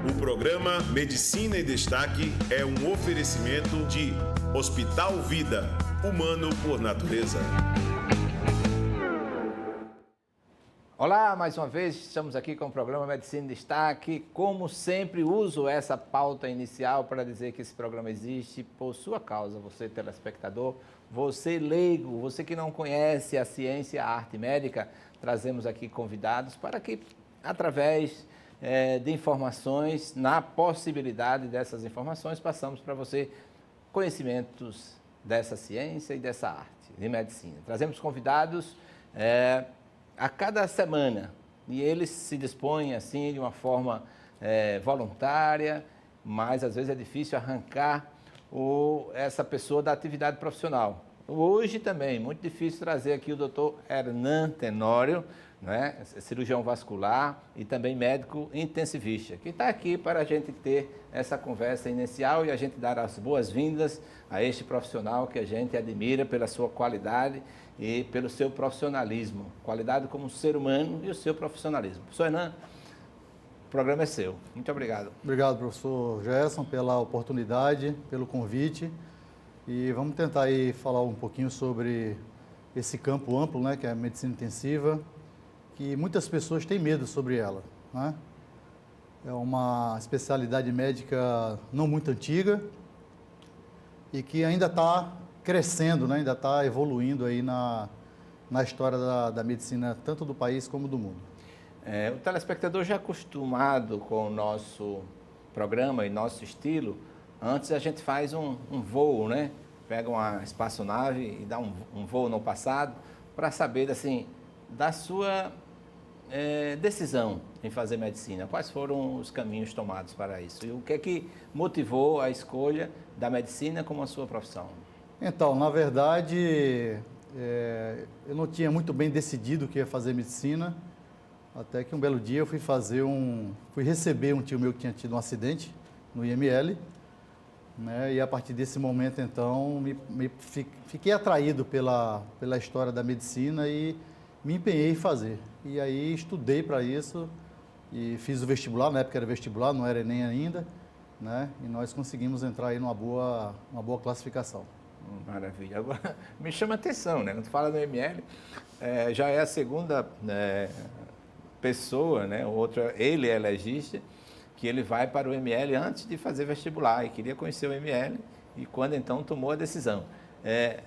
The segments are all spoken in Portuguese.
O programa Medicina em Destaque é um oferecimento de Hospital Vida, humano por natureza. Olá, mais uma vez estamos aqui com o programa Medicina em Destaque. Como sempre, uso essa pauta inicial para dizer que esse programa existe por sua causa, você telespectador, você leigo, você que não conhece a ciência, a arte médica. Trazemos aqui convidados para que, através de informações, na possibilidade dessas informações, passamos para você conhecimentos dessa ciência e dessa arte de medicina. Trazemos convidados a cada semana e eles se dispõem assim de uma forma voluntária, mas às vezes é difícil arrancar essa pessoa da atividade profissional. Hoje também, muito difícil trazer aqui o Dr. Hernan Tenório, né, cirurgião vascular e também médico intensivista, que está aqui para a gente ter essa conversa inicial e a gente dar as boas-vindas a este profissional que a gente admira pela sua qualidade e pelo seu profissionalismo, qualidade como ser humano e o seu profissionalismo. Professor Hernan, o programa é seu. Muito obrigado. Obrigado, professor Gerson, pela oportunidade, pelo convite. E vamos tentar aí falar um pouquinho sobre esse campo amplo, né, que é a medicina intensiva, que muitas pessoas têm medo sobre ela, né? É uma especialidade médica não muito antiga e que ainda está crescendo, né? Ainda está evoluindo aí na história da medicina, tanto do país como do mundo. O telespectador já acostumado com o nosso programa e nosso estilo, antes a gente faz um voo, né? Pega uma espaçonave e dá um voo no passado para saber assim, da sua decisão em fazer medicina. Quais foram os caminhos tomados para isso? E o que é que motivou a escolha da medicina como a sua profissão? Então, na verdade, eu não tinha muito bem decidido que ia fazer medicina, até que um belo dia eu fui receber um tio meu que tinha tido um acidente no IML, né? E a partir desse momento, então, fiquei atraído pela história da medicina e me empenhei em fazer. E aí estudei para isso e fiz o vestibular, na época era vestibular, não era ENEM ainda, né? E nós conseguimos entrar aí numa boa classificação. Maravilha. Agora, me chama a atenção, né? Quando fala do IML, já é a segunda pessoa, né? Ele é legista, que ele vai para o IML antes de fazer vestibular e queria conhecer o IML e quando então tomou a decisão.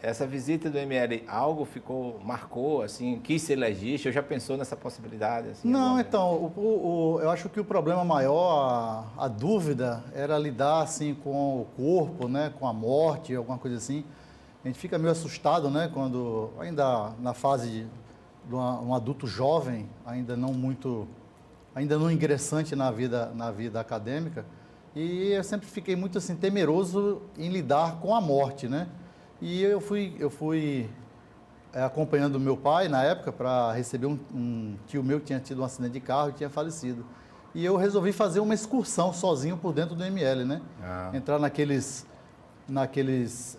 Essa visita do IML, marcou, assim, quis ser legista, ou já pensou nessa possibilidade? Assim, não, então, eu acho que o problema maior, a dúvida, era lidar, assim, com o corpo, né, com a morte, alguma coisa assim. A gente fica meio assustado, né, quando, ainda na fase de um adulto jovem, ainda não ingressante na vida acadêmica, e eu sempre fiquei muito, assim, temeroso em lidar com a morte, né. E eu fui acompanhando meu pai na época para receber um tio meu que tinha tido um acidente de carro e tinha falecido. E eu resolvi fazer uma excursão sozinho por dentro do IML, né? Entrar naqueles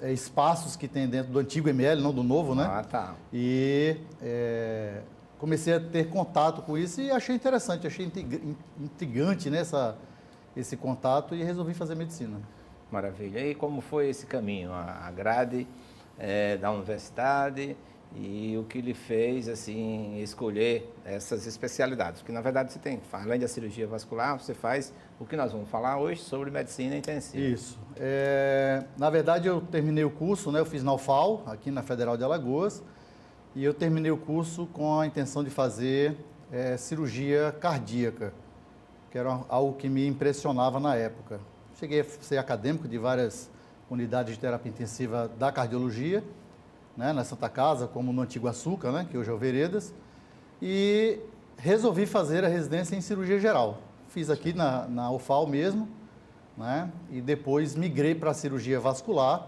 espaços que tem dentro do antigo IML, não do novo, né? Ah, tá. E comecei a ter contato com isso e achei interessante, achei intrigante, né, esse contato e resolvi fazer medicina. Maravilha. E como foi esse caminho? A grade da universidade e o que lhe fez assim escolher essas especialidades? Porque, na verdade, você tem, além da cirurgia vascular, você faz o que nós vamos falar hoje sobre medicina intensiva. Isso. Na verdade, eu terminei o curso, né, eu fiz na UFAL, aqui na Federal de Alagoas, e eu terminei o curso com a intenção de fazer cirurgia cardíaca, que era algo que me impressionava na época. Cheguei a ser acadêmico de várias unidades de terapia intensiva da cardiologia, né, na Santa Casa, como no Antigo Açúcar, né, que hoje é o Veredas, e resolvi fazer a residência em cirurgia geral. Fiz aqui na UFAL mesmo, né, e depois migrei para a cirurgia vascular,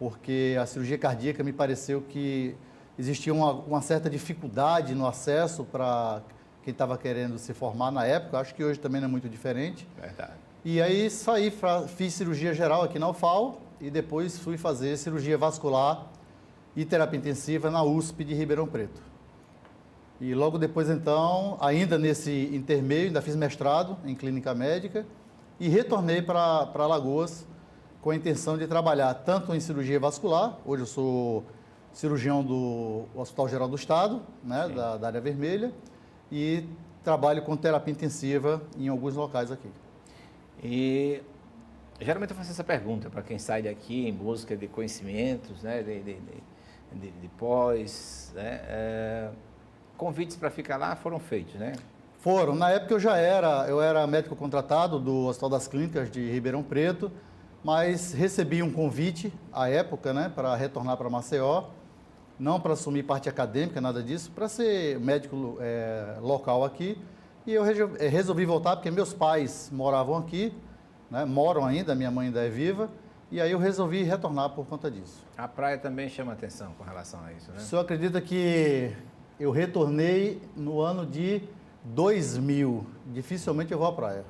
porque a cirurgia cardíaca me pareceu que existia uma certa dificuldade no acesso para quem estava querendo se formar na época, acho que hoje também não é muito diferente. Verdade. E aí saí, fiz cirurgia geral aqui na UFAL e depois fui fazer cirurgia vascular e terapia intensiva na USP de Ribeirão Preto. E logo depois, então, ainda nesse intermeio, ainda fiz mestrado em clínica médica e retornei para Alagoas com a intenção de trabalhar tanto em cirurgia vascular, hoje eu sou cirurgião do Hospital Geral do Estado, né, da área vermelha, e trabalho com terapia intensiva em alguns locais aqui. E geralmente eu faço essa pergunta para quem sai daqui em busca de conhecimentos, né, de pós, né, convites para ficar lá foram feitos, né? Foram. Na época eu era médico contratado do Hospital das Clínicas de Ribeirão Preto, mas recebi um convite à época, né, para retornar para Maceió, não para assumir parte acadêmica, nada disso, para ser médico local aqui. E eu resolvi voltar porque meus pais moravam aqui, né, moram ainda, minha mãe ainda é viva, e aí eu resolvi retornar por conta disso. A praia também chama atenção com relação a isso, né? O senhor acredita que eu retornei no ano de 2000, dificilmente eu vou à praia.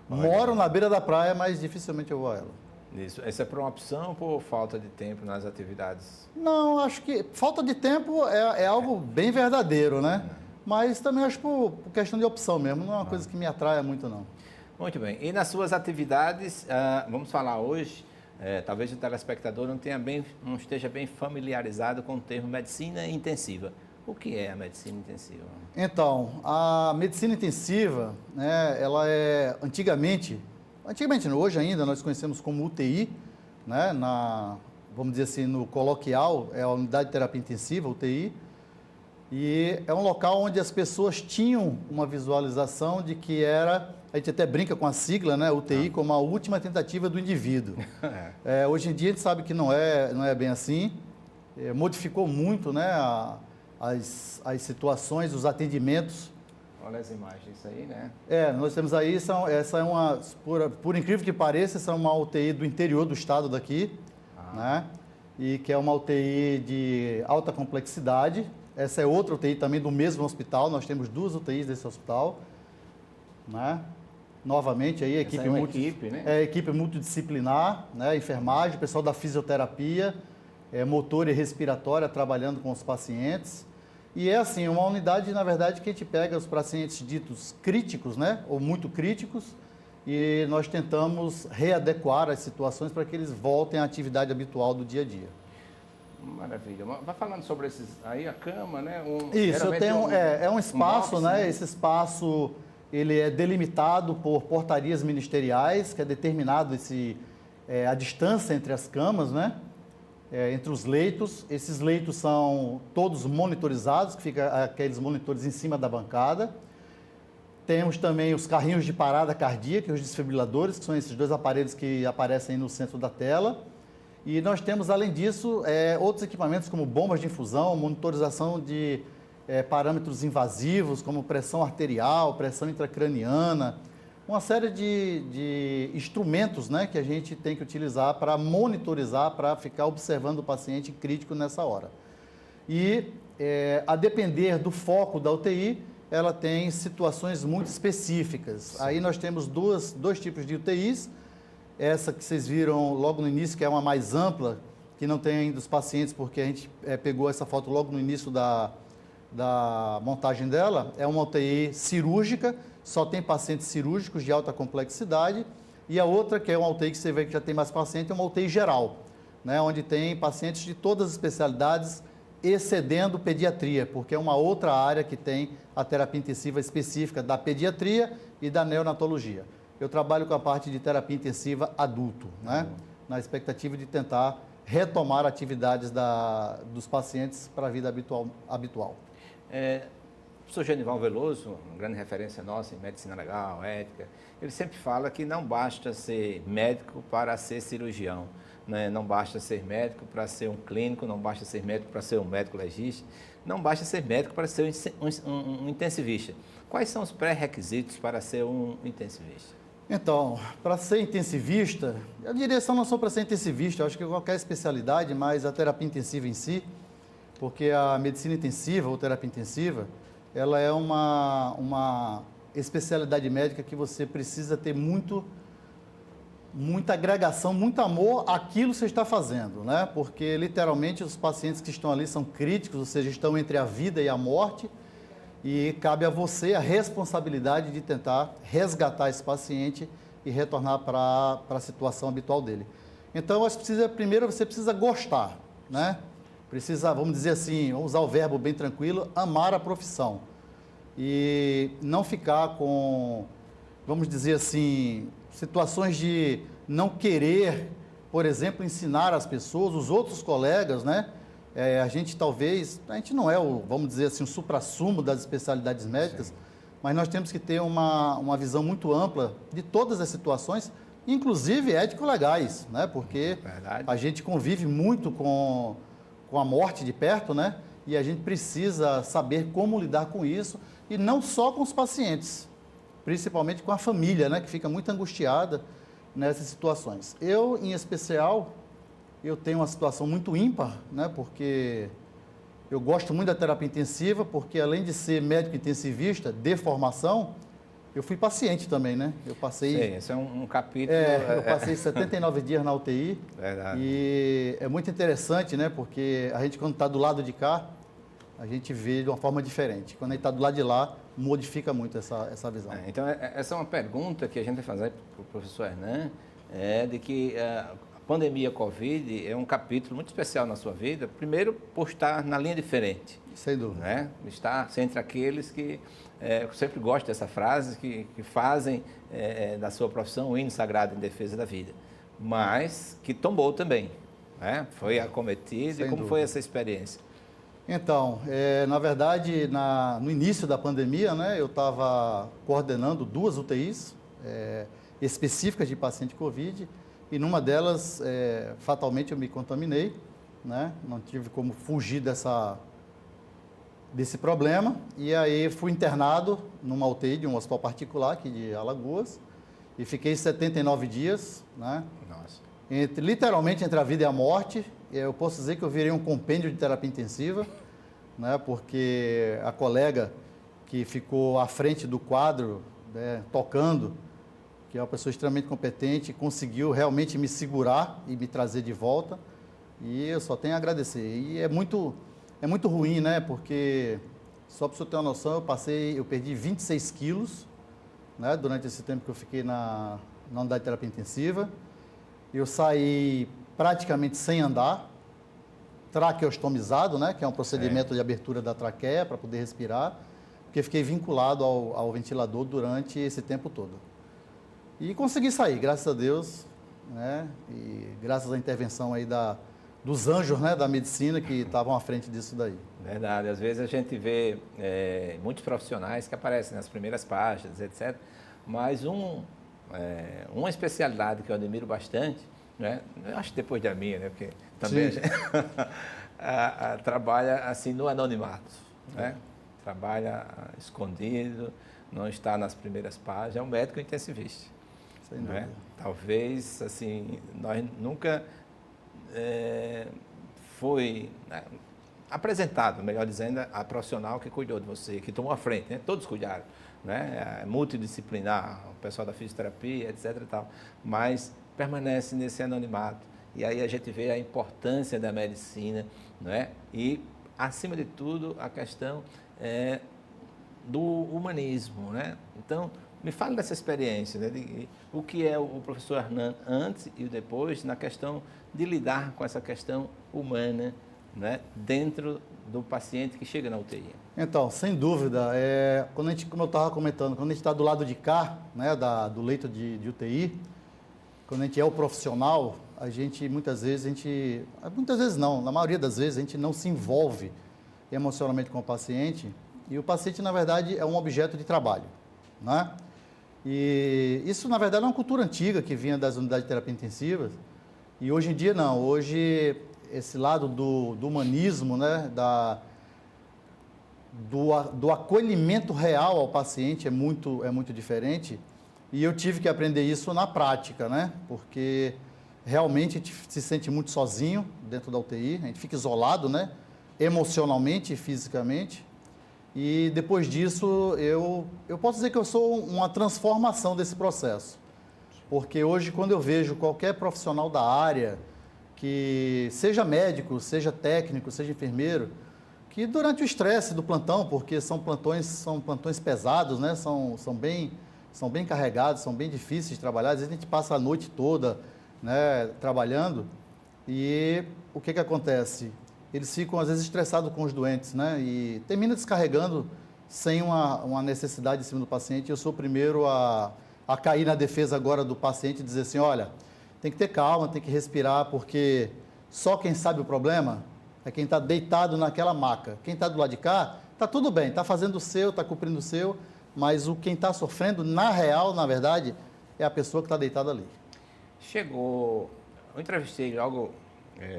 Moro na beira da praia, mas dificilmente eu vou a ela. Isso. Essa é por uma opção ou por falta de tempo nas atividades? Não, acho que falta de tempo é algo bem verdadeiro, né? Mas também acho por questão de opção mesmo, não é uma coisa que me atraia muito, não. Muito bem. E nas suas atividades, vamos falar hoje, talvez o telespectador não esteja bem familiarizado com o termo medicina intensiva. O que é a medicina intensiva? Então, a medicina intensiva, né, ela é antigamente não, hoje ainda nós conhecemos como UTI, né, vamos dizer assim, no coloquial, é a unidade de terapia intensiva, UTI, e é um local onde as pessoas tinham uma visualização de que a gente até brinca com a sigla, né, UTI, como a última tentativa do indivíduo. Hoje em dia a gente sabe que não é bem assim, modificou muito, né, as situações, os atendimentos. Olha as imagens aí, né? Nós temos aí, essa é uma, por incrível que pareça, essa é uma UTI do interior do estado daqui, né? E que é uma UTI de alta complexidade. Essa é outra UTI também do mesmo hospital, nós temos 2 UTIs desse hospital, né? Novamente aí, equipe, né? Equipe multidisciplinar, né? Enfermagem, pessoal da fisioterapia, motor e respiratória trabalhando com os pacientes. E é assim, uma unidade, na verdade, que a gente pega os pacientes ditos críticos, né, ou muito críticos, e nós tentamos readequar as situações para que eles voltem à atividade habitual do dia a dia. Maravilha. Vai falando sobre esses, aí a cama, né? Isso, eu tenho, um espaço, box, né? Esse espaço, ele é delimitado por portarias ministeriais, que é determinado a distância entre as camas, né? Entre os leitos. Esses leitos são todos monitorizados, que fica aqueles monitores em cima da bancada. Temos também os carrinhos de parada cardíaca, os desfibriladores, que são esses 2 aparelhos que aparecem aí no centro da tela. E nós temos, além disso, outros equipamentos como bombas de infusão, monitorização de parâmetros invasivos, como pressão arterial, pressão intracraniana, uma série de instrumentos, né, que a gente tem que utilizar para monitorizar, para ficar observando o paciente crítico nessa hora. E, a depender do foco da UTI, ela tem situações muito específicas. Sim. Aí nós temos dois tipos de UTIs, essa que vocês viram logo no início, que é uma mais ampla, que não tem ainda os pacientes, porque a gente pegou essa foto logo no início da montagem dela, é uma UTI cirúrgica, só tem pacientes cirúrgicos de alta complexidade, e a outra, que é uma UTI que você vê que já tem mais paciente, é uma UTI geral, né, onde tem pacientes de todas as especialidades, excedendo pediatria, porque é uma outra área que tem a terapia intensiva específica da pediatria e da neonatologia. Eu trabalho com a parte de terapia intensiva adulto, né, na expectativa de tentar retomar atividades dos pacientes para a vida habitual. O professor Genival Veloso, uma grande referência nossa em medicina legal, ética, ele sempre fala que não basta ser médico para ser cirurgião, né? Não basta ser médico para ser um clínico, não basta ser médico para ser um médico legista, não basta ser médico para ser um intensivista. Quais são os pré-requisitos para ser um intensivista? Então, para ser intensivista, eu diria só não só para ser intensivista, eu acho que qualquer especialidade, mas a terapia intensiva em si, porque a medicina intensiva ou terapia intensiva, ela é especialidade médica que você precisa ter muita agregação, muito amor àquilo que você está fazendo, né? Porque, literalmente, os pacientes que estão ali são críticos, ou seja, estão entre a vida e a morte, e cabe a você a responsabilidade de tentar resgatar esse paciente e retornar para a situação habitual dele. Então, primeiro você precisa gostar, né? Precisa, vamos dizer assim, vamos usar o verbo bem tranquilo, amar a profissão. E não ficar com, vamos dizer assim, situações de não querer, por exemplo, ensinar as pessoas, os outros colegas, né? A gente não é vamos dizer assim, o suprassumo das especialidades médicas, sim, mas nós temos que ter uma visão muito ampla de todas as situações, inclusive ético-legais, né? Porque a gente convive muito com a morte de perto, né? E a gente precisa saber como lidar com isso, e não só com os pacientes, principalmente com a família, né? Que fica muito angustiada nessas situações. Eu, em especial, eu tenho uma situação muito ímpar, né? Porque eu gosto muito da terapia intensiva, porque além de ser médico intensivista de formação, eu fui paciente também, né? Eu passei... Sim, esse é um capítulo... eu passei 79 dias na UTI. Verdade. E é muito interessante, né? Porque a gente, quando está do lado de cá, a gente vê de uma forma diferente. Quando a gente está do lado de lá, modifica muito essa visão. Então, essa é uma pergunta que a gente vai fazer para o professor Hernan, de que a pandemia Covid é um capítulo muito especial na sua vida, primeiro por estar na linha diferente. Sem dúvida. Né? Estar entre aqueles que, eu sempre gosto dessa frase, que fazem da sua profissão um hino sagrado em defesa da vida, mas que tombou também, né? Foi acometido. Sem e como dúvida. foi essa experiência? Então, na verdade, no início da pandemia, né, eu estava coordenando 2 UTIs específicas de paciente Covid, e numa delas, fatalmente, eu me contaminei, né, não tive como fugir desse problema, e aí fui internado numa UTI de um hospital particular aqui de Alagoas, e fiquei 79 dias, né, Nossa. literalmente entre a vida e a morte. Eu posso dizer que eu virei um compêndio de terapia intensiva, né, porque a colega que ficou à frente do quadro, né, tocando, que é uma pessoa extremamente competente, conseguiu realmente me segurar e me trazer de volta, e eu só tenho a agradecer. E é muito ruim, né, porque, só para você ter uma noção, eu perdi 26 quilos, né, durante esse tempo que eu fiquei na unidade de terapia intensiva. Eu saí praticamente sem andar, traqueostomizado, né, que é um procedimento de abertura da traqueia para poder respirar, porque fiquei vinculado ao ventilador durante esse tempo todo. E consegui sair, graças a Deus, né, e graças à intervenção aí dos anjos, né, da medicina que estavam à frente disso daí. Verdade, às vezes a gente vê muitos profissionais que aparecem nas primeiras páginas, etc., mas uma especialidade que eu admiro bastante, né? Eu acho que depois da minha, né? Porque também trabalha assim no anonimato, né? Trabalha escondido, não está nas primeiras páginas, é um médico intensivista. Sem dúvida. Né? Talvez, assim, nós nunca foi apresentado, melhor dizendo, a profissional que cuidou de você, que tomou a frente, né? Todos cuidaram, né? Multidisciplinar, o pessoal da fisioterapia, etc. e tal, mas permanece nesse anonimato. E aí a gente vê a importância da medicina, não é? E, acima de tudo, a questão do humanismo, né? Então, me fale dessa experiência, né? O que é o professor Hernan antes e o depois na questão de lidar com essa questão humana, né? Dentro do paciente que chega na UTI. Então, sem dúvida, como eu estava comentando, quando a gente está do lado de cá, né, do leito de UTI, quando a gente é o profissional, a gente muitas vezes não, na maioria das vezes a gente não se envolve emocionalmente com o paciente, e o paciente, na verdade, é um objeto de trabalho, né? E isso, na verdade, é uma cultura antiga que vinha das unidades de terapia intensiva, e hoje em dia não. Hoje, esse lado do humanismo, né, do acolhimento real ao paciente é muito diferente, e eu tive que aprender isso na prática, né? Porque realmente a gente se sente muito sozinho dentro da UTI, a gente fica isolado, né? Emocionalmente e fisicamente. E depois disso, eu posso dizer que eu sou uma transformação desse processo. Porque hoje, quando eu vejo qualquer profissional da área, que seja médico, seja técnico, seja enfermeiro, que durante o estresse do plantão, porque são plantões pesados, né? São bem carregados, são bem difíceis de trabalhar. Às vezes a gente passa a noite toda, né, trabalhando, e o que acontece? Eles ficam, às vezes, estressados com os doentes, né? E termina descarregando sem uma necessidade em cima do paciente. Eu sou o primeiro a cair na defesa agora do paciente e dizer assim, olha, tem que ter calma, tem que respirar, porque só quem sabe o problema é quem está deitado naquela maca. Quem está do lado de cá, está tudo bem, está fazendo o seu, está cumprindo o seu, mas quem está sofrendo, na real, na verdade, é a pessoa que está deitada ali. Eu entrevistei logo,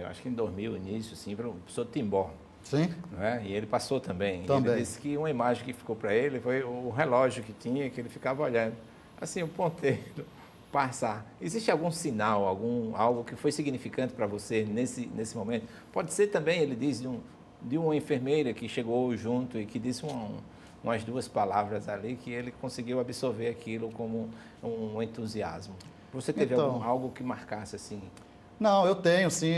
acho que em 2000, início, assim, para o professor Timbó. Sim. Né? E ele passou também. Ele disse que uma imagem que ficou para ele foi o relógio que tinha, que ele ficava olhando. Assim, o ponteiro passar. Existe algum sinal, algo que foi significante para você nesse momento? Pode ser também, ele diz, de uma enfermeira que chegou junto e que disse umas duas palavras ali que ele conseguiu absorver aquilo como um entusiasmo. Você teve algo que marcasse assim? Não, eu tenho sim,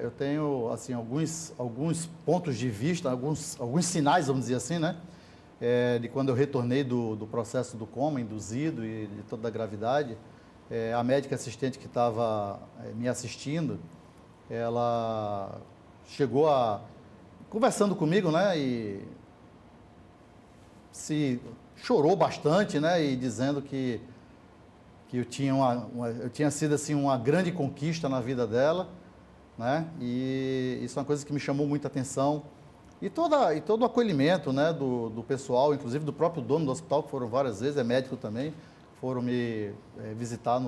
eu tenho assim, alguns pontos de vista, alguns sinais, vamos dizer assim, né? De quando eu retornei do processo do coma induzido e de toda a gravidade, a médica assistente que estava me assistindo, ela chegou conversando comigo, né? E chorou bastante, né? E dizendo que eu tinha sido assim uma grande conquista na vida dela, né? E isso é uma coisa que me chamou muita atenção. E todo o acolhimento, né, do pessoal, inclusive do próprio dono do hospital, que foram várias vezes, é médico também, foram me visitar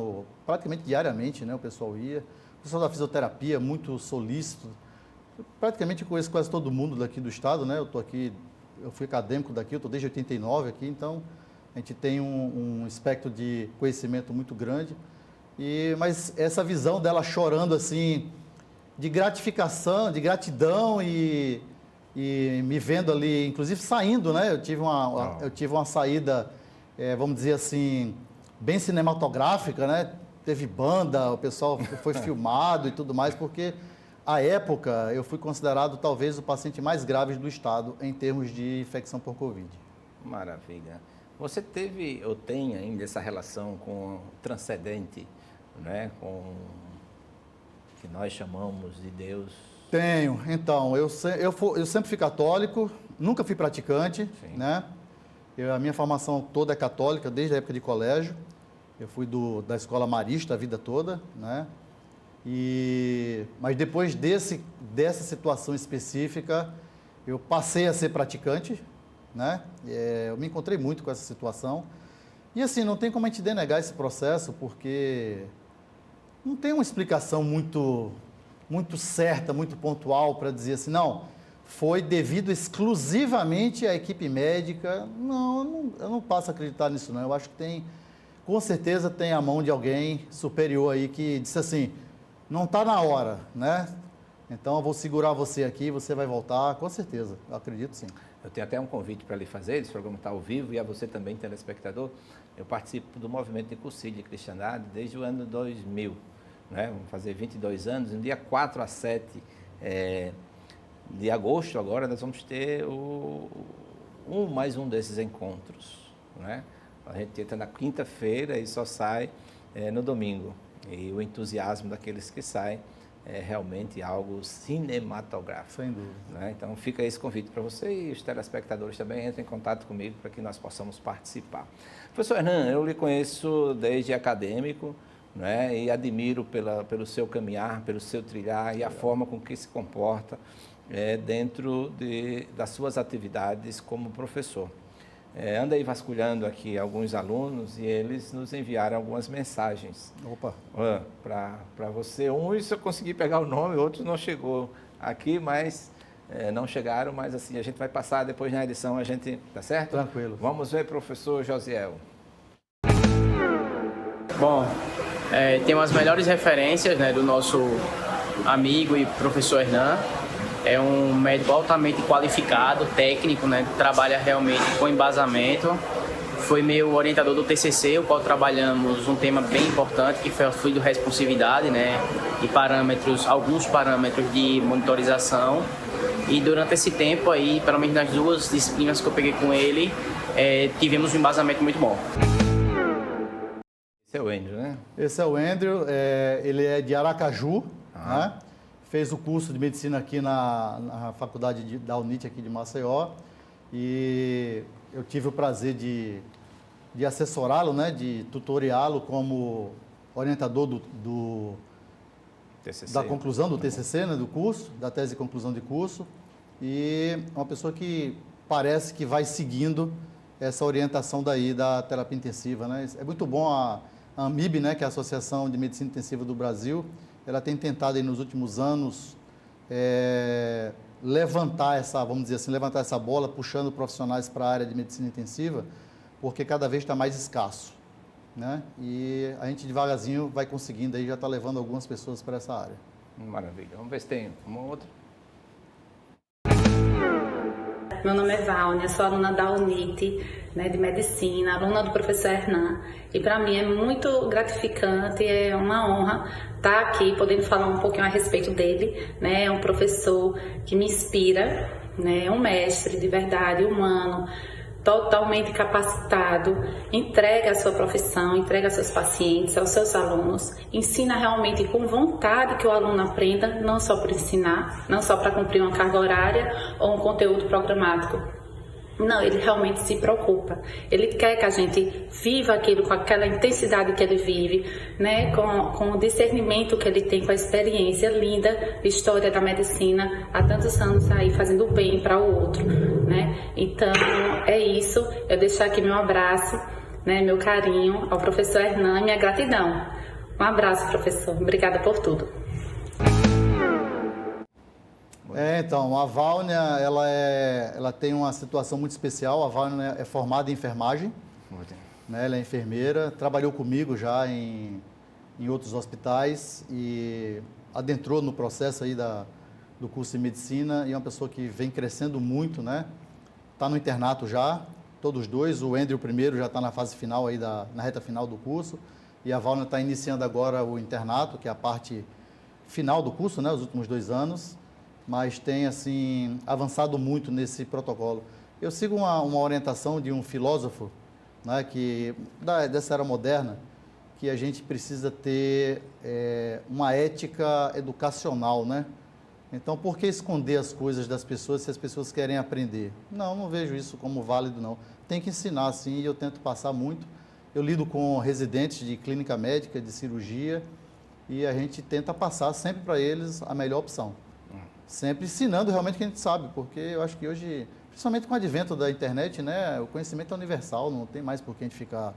praticamente diariamente, né? O pessoal ia. O pessoal da fisioterapia, muito solícito. Eu praticamente conheço quase todo mundo daqui do estado, né? Eu fui acadêmico daqui, eu estou desde 89 aqui, então a gente tem um espectro de conhecimento muito grande. Mas essa visão dela chorando assim, de gratificação, de gratidão e me vendo ali, inclusive saindo, né? Eu tive uma saída, vamos dizer assim, bem cinematográfica, né? Teve banda, o pessoal foi filmado e tudo mais, porque à época eu fui considerado talvez o paciente mais grave do estado em termos de infecção por Covid. Maravilha. Você teve ou tem ainda essa relação com o transcendente, né? Com o que nós chamamos de Deus? Tenho. Então, eu sempre fui católico, nunca fui praticante, Sim. Né? A minha formação toda é católica, desde a época de colégio. Eu fui da escola marista a vida toda, né? Mas depois dessa situação específica, eu passei a ser praticante, né? Eu me encontrei muito com essa situação. E assim, não tem como a gente denegar esse processo, porque não tem uma explicação muito certa, muito pontual para dizer assim, não, foi devido exclusivamente à equipe médica. Não, eu não passo a acreditar nisso, não. Eu acho que com certeza tem a mão de alguém superior aí que disse assim, não está na hora, né? Então eu vou segurar você aqui, você vai voltar, com certeza, eu acredito sim. Eu tenho até um convite para lhe fazer, esse programa está ao vivo, e a você também, telespectador. Eu participo do movimento de cursilho de cristiandade desde o ano 2000. Né? Vamos fazer 22 anos, no dia 4 a 7 de agosto agora nós vamos ter mais um desses encontros. Né? A gente entra na quinta-feira e só sai no domingo. E o entusiasmo daqueles que saem é realmente algo cinematográfico. Sem dúvida. Né? Então fica esse convite para você e os telespectadores também entrem em contato comigo para que nós possamos participar. Professor Hernan, eu lhe conheço desde acadêmico, né? E admiro pelo seu caminhar, pelo seu trilhar e a forma com que se comporta dentro das suas atividades como professor. Anda aí vasculhando aqui alguns alunos e eles nos enviaram algumas mensagens. Opa! Para você. Uns eu consegui pegar o nome, outros não chegou aqui, mas não chegaram, mas assim, a gente vai passar depois na edição, tá certo? Tranquilo. Vamos ver, professor Josiel. Bom, tem umas melhores referências, né, do nosso amigo e professor Hernan. É um médico altamente qualificado, técnico, né? Trabalha realmente com embasamento. Foi meu orientador do TCC, o qual trabalhamos um tema bem importante, que foi a fluidorresponsividade, né? E parâmetros, alguns parâmetros de monitorização. E durante esse tempo aí, pelo menos nas 2 disciplinas que eu peguei com ele, tivemos um embasamento muito bom. Esse é o Andrew, né? Esse é o Andrew, ele é de Aracaju, né? Fez o curso de medicina aqui na faculdade da UNIT aqui de Maceió, e eu tive o prazer de assessorá-lo, né? De tutoriá-lo como orientador TCC. da conclusão do TCC, né? Do curso, da tese de conclusão de curso, e uma pessoa que parece que vai seguindo essa orientação daí da terapia intensiva, né? É muito bom a AMIB, né, que é a Associação de Medicina Intensiva do Brasil, ela tem tentado aí nos últimos anos levantar essa bola, puxando profissionais para a área de medicina intensiva, porque cada vez está mais escasso, né? E a gente devagarzinho vai conseguindo aí, já está levando algumas pessoas para essa área. Maravilha. Vamos ver se tem uma outra. Meu nome é Vâunia, sou aluna da UNIT, né, de medicina, aluna do professor Hernan. E para mim é muito gratificante, é uma honra estar aqui podendo falar um pouquinho a respeito dele, né? É um professor que me inspira, né? É um mestre de verdade, humano, totalmente capacitado, entrega a sua profissão, entrega aos seus pacientes, aos seus alunos, ensina realmente com vontade que o aluno aprenda, não só por ensinar, não só para cumprir uma carga horária ou um conteúdo programático. Não, ele realmente se preocupa. Ele quer que a gente viva aquilo com aquela intensidade que ele vive, né? Com o discernimento que ele tem, com a experiência linda de história da medicina, há tantos anos aí fazendo bem para o outro, né? Então, é isso. Eu deixo aqui meu abraço, né? Meu carinho ao professor Hernan e minha gratidão. Um abraço, professor. Obrigada por tudo. Então, a Vâunia, ela tem uma situação muito especial. A Vâunia é formada em enfermagem, né? Ela é enfermeira, trabalhou comigo já em outros hospitais e adentrou no processo aí do curso de medicina, e é uma pessoa que vem crescendo muito, né? Está no internato já, todos dois. O Andrew primeiro já está na fase final aí, na reta final do curso, e a Vâunia está iniciando agora o internato, que é a parte final do curso, né? Os últimos 2 anos. Mas tem, assim, avançado muito nesse protocolo. Eu sigo uma orientação de um filósofo, né, dessa era moderna, que a gente precisa ter uma ética educacional, né? Então, por que esconder as coisas das pessoas se as pessoas querem aprender? Não vejo isso como válido, não. Tem que ensinar, sim, e eu tento passar muito. Eu lido com residentes de clínica médica, de cirurgia, e a gente tenta passar sempre para eles a melhor opção. Sempre ensinando realmente o que a gente sabe, porque eu acho que hoje, principalmente com o advento da internet, né, o conhecimento é universal, não tem mais por que a gente ficar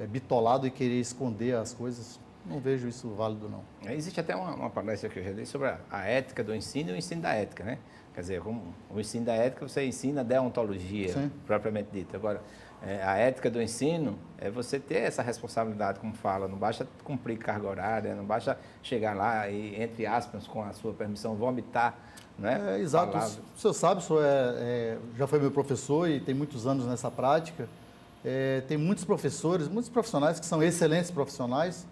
bitolado e querer esconder as coisas. Não vejo isso válido, não. Existe até uma palestra que eu já dei sobre a ética do ensino e o ensino da ética, né? Quer dizer, como o ensino da ética, você ensina a deontologia, sim, propriamente dita. Agora, a ética do ensino é você ter essa responsabilidade, como fala, não basta cumprir carga horária, não basta chegar lá e, entre aspas, com a sua permissão, vomitar, né? Exato. Palavras. O senhor sabe, o senhor já foi meu professor e tem muitos anos nessa prática. Tem muitos professores, muitos profissionais que são excelentes profissionais,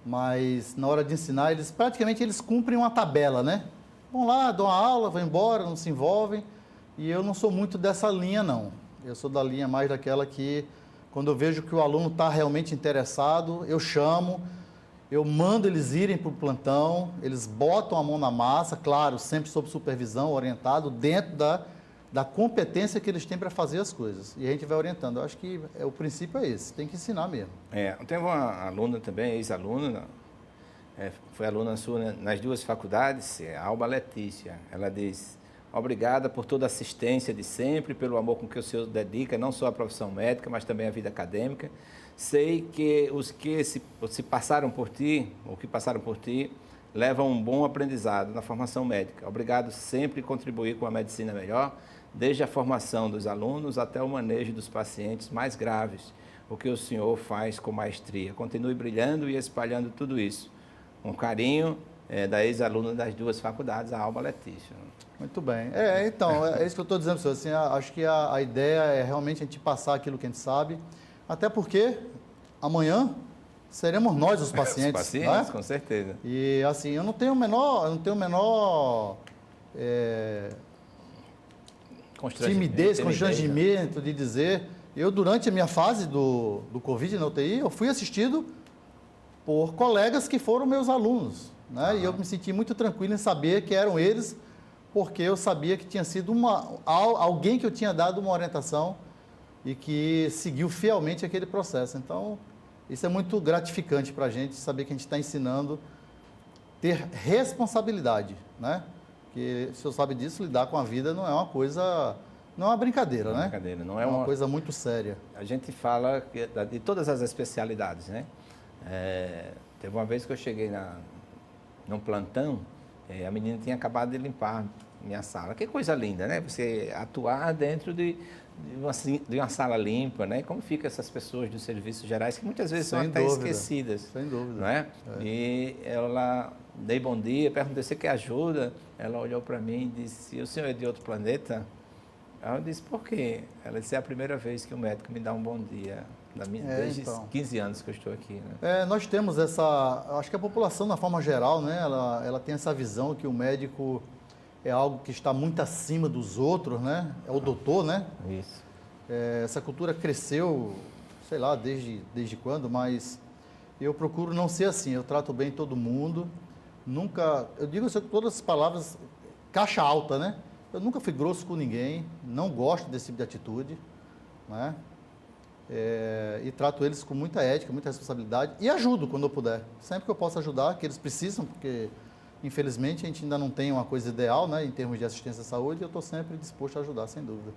mas na hora de ensinar, eles cumprem uma tabela, né? Vão lá, dão uma aula, vão embora, não se envolvem. E eu não sou muito dessa linha, não. Eu sou da linha mais daquela que, quando eu vejo que o aluno está realmente interessado, eu chamo, eu mando eles irem para o plantão, eles botam a mão na massa, claro, sempre sob supervisão, orientado, dentro da competência que eles têm para fazer as coisas. E a gente vai orientando. Eu acho que o princípio é esse, tem que ensinar mesmo. Tem uma aluna também, ex-aluna, foi aluna sua nas 2 faculdades, a Alba Letícia. Ela diz: obrigada por toda a assistência de sempre, pelo amor com que o senhor dedica, não só à profissão médica, mas também à vida acadêmica. Sei que os que se passaram por ti, ou que passaram por ti, levam um bom aprendizado na formação médica. Obrigado sempre por contribuir com a medicina melhor, desde a formação dos alunos até o manejo dos pacientes mais graves, o que o senhor faz com maestria. Continue brilhando e espalhando tudo isso. Um carinho, da ex-aluna das 2 faculdades, a Alba Letícia. Muito bem. Então, é isso que eu estou dizendo, senhor. Assim, acho que a ideia é realmente a gente passar aquilo que a gente sabe, até porque amanhã seremos nós os pacientes. Os pacientes, né? Com certeza. E assim, eu não tenho o menor timidez, constrangimento de dizer. Eu, durante a minha fase do Covid na UTI, eu fui assistido por colegas que foram meus alunos, né? E eu me senti muito tranquilo em saber que eram eles, porque eu sabia que tinha sido alguém que eu tinha dado uma orientação e que seguiu fielmente aquele processo. Então, isso é muito gratificante para a gente, saber que a gente está ensinando ter responsabilidade, né? Porque, o senhor sabe disso, lidar com a vida não é uma coisa, não é uma brincadeira, né? Brincadeira, não é uma coisa muito séria. A gente fala de todas as especialidades, né? Teve uma vez que eu cheguei num plantão, a menina tinha acabado de limpar minha sala. Que coisa linda, né? Você atuar dentro de uma sala limpa, né? Como ficam essas pessoas dos serviços gerais que muitas vezes são até esquecidas. Sem dúvida. Não é? E ela, dei bom dia, perguntei se quer ajuda. Ela olhou para mim e disse, o senhor é de outro planeta? Aí eu disse, por quê? Ela disse, é a primeira vez que o médico me dá um bom dia. Desde 15 anos que eu estou aqui, né? Nós temos acho que a população, na forma geral, né, ela tem essa visão que o médico é algo que está muito acima dos outros, né? É o doutor, né? Isso. Essa cultura cresceu, sei lá, desde quando, mas eu procuro não ser assim. Eu trato bem todo mundo. Nunca, eu digo isso com todas as palavras, caixa alta, né? Eu nunca fui grosso com ninguém, não gosto desse tipo de atitude, né? E trato eles com muita ética, muita responsabilidade e ajudo quando eu puder. Sempre que eu posso ajudar, que eles precisam, porque infelizmente a gente ainda não tem uma coisa ideal, né, em termos de assistência à saúde, e eu estou sempre disposto a ajudar, sem dúvida.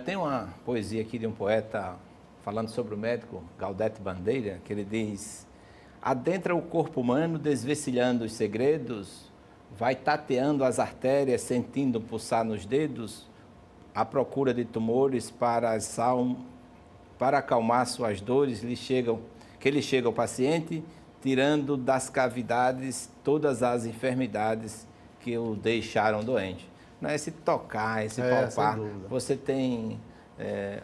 Tem uma poesia aqui de um poeta falando sobre o médico, Gaudete Bandeira, que ele diz: adentra o corpo humano desvencilhando os segredos, vai tateando as artérias, sentindo pulsar nos dedos, à procura de tumores para acalmar suas dores, que lhe chega ao paciente, tirando das cavidades todas as enfermidades que o deixaram doente. Não é esse tocar, esse palpar. Você tem...